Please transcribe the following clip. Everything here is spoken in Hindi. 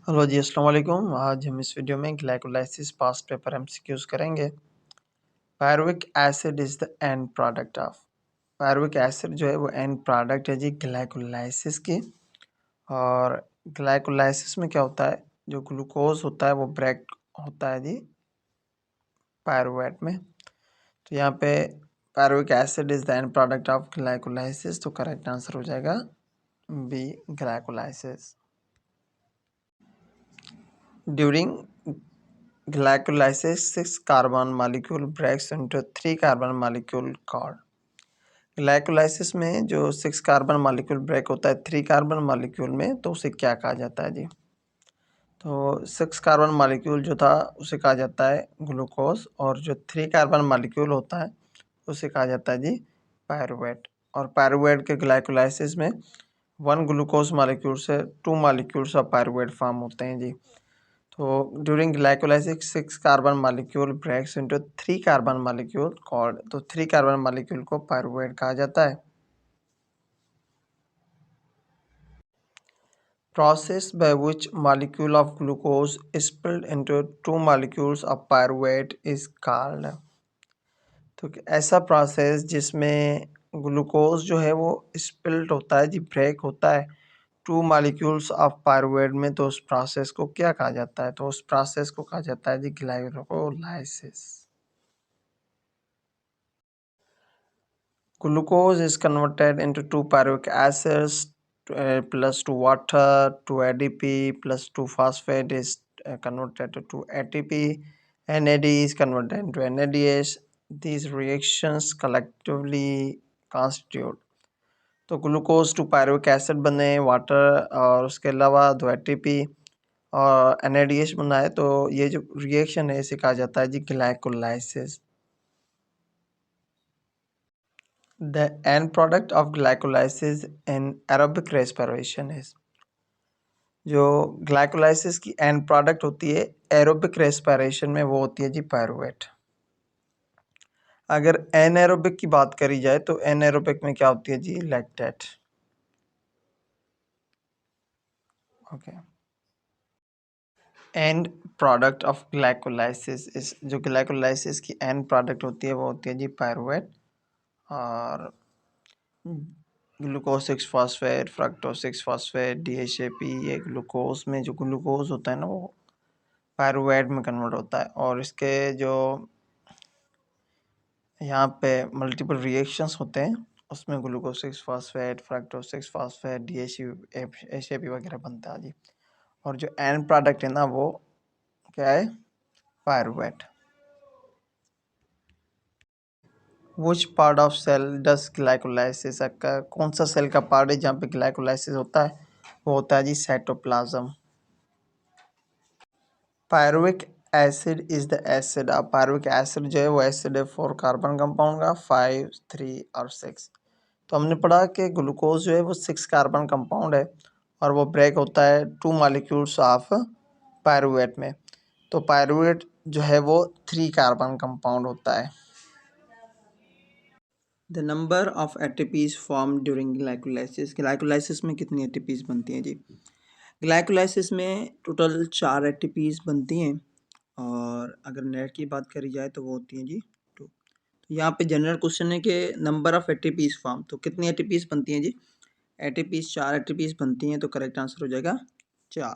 हेलो जी, अस्सलाम वालेकुम। आज हम इस वीडियो में ग्लाइकोलाइसिस पास्ट पेपर एमसीक्यूज करेंगे। Pyruvic acid is the end product of. Pyruvic acid जो है वो एंड प्रोडक्ट है जी ग्लाइकोलाइसिस की। और ग्लाइकोलाइसिस में क्या होता है, जो ग्लूकोज होता है वो ब्रेक होता है जी पायरुवेट में। तो यहाँ पे pyruvic acid is the end product of glycolysis, तो करेक्ट आंसर हो जाएगा B, glycolysis. During glycolysis 6 carbon molecule breaks into 3 carbon molecule called। Glycolysis में जो 6 कार्बन मॉलिक्यूल ब्रेक होता है 3 कार्बन मॉलिक्यूल में, तो उसे क्या कहा जाता है जी? तो 6 कार्बन मॉलिक्यूल जो था उसे कहा जाता है ग्लूकोज, और जो 3 कार्बन मॉलिक्यूल होता है उसे कहा जाता है जी पायरुवेट। और पायरुवेट के ग्लाइकोलाइसिस में 1 ग्लूकोज मॉलिक्यूल से 2 मॉलिक्यूल्स ऑफ पायरुवेट फॉर्म होते हैं जी। तो during glycolysis 6 carbon molecule breaks into 3 carbon molecule called, तो 3 कार्बन मॉलिक्यूल को पायरुवेट कहा जाता है। Process by which molecule of glucose split into 2 molecules of pyruvate is called. तो ऐसा प्रोसेस जिसमें ग्लूकोज जो है वो स्प्लिट होता है जी, ब्रेक होता है 2 मॉलिक्यूल्स ऑफ पायरुवेट में, तो उस प्रोसेस को क्या कहा जाता है? तो उस प्रोसेस को कहा जाता है जी glycolysis. Glucose is converted into 2 pyruvic acids plus 2 water, 2 ADP plus 2 phosphate is converted to 2 ATP. NAD is converted into NADH. These reactions collectively constitute, तो ग्लूकोज 2 पायरुविक एसिड बने, वाटर और उसके अलावा 2 ATP और NADH बना है, तो ये जो रिएक्शन है इसे कहा जाता है जी glycolysis. The end product of glycolysis in aerobic respiration is, जो ग्लाइकोलाइसिस की एंड प्रोडक्ट होती है एरोबिक रेस्पिरेशन में, वो होती है जी पायरुवेट। अगर एनएरोबिक की बात करी जाए तो एनएरोबिक में क्या होती है जी lactate. Okay. End product of glycolysis इस, जो ग्लाइकोलाइसिस की एंड प्रोडक्ट होती है वो होती है जी पायरुवेट। और glucose 6 phosphate, fructose 6 phosphate, DHAP, ये ग्लूकोज में जो ग्लूकोज होता है ना वो पायरुवेट में कन्वर्ट होता है। और इसके जो यहाँ पे मल्टीपल रिएक्शंस होते हैं उसमें glucose 6 phosphate, fructose 6 phosphate, DHAP वगैरह बनता है जी। और जो एंड प्रोडक्ट है ना वो क्या है? Pyruvate. Which part of cell does glycolysis occur, कौन सा सेल का पार्ट है जहाँ पे ग्लाइकोलाइसिस होता है? वो होता है जी cytoplasm. Pyruvic acid is the acid, अब पायरुविक एसिड जो है वो एसिड है 4 कार्बन कंपाउंड का, 5, 3 और 6। तो हमने पढ़ा कि ग्लूकोज जो है वो 6 कार्बन कंपाउंड है और वो ब्रेक होता है 2 मॉलिक्यूल्स ऑफ पायरुवेट में। तो पायरुवेट जो है वो 3 कार्बन कंपाउंड होता है। The number of ATPs form during glycolysis, glycolysis में कितनी एटीपीज बनती हैं जी? ग्लाइकोलाइसिस में टोटल 4 एटीपीज बनती हैं, और अगर नेट की बात करी जाए तो वो होती हैं जी 2। तो यहाँ पे जनरल क्वेश्चन है कि नंबर ऑफ एटीपीज फॉर्म, तो कितनी एटीपीज बनती हैं जी? एटीपीज 4 एटीपीज बनती हैं, तो करेक्ट आंसर हो जाएगा 4।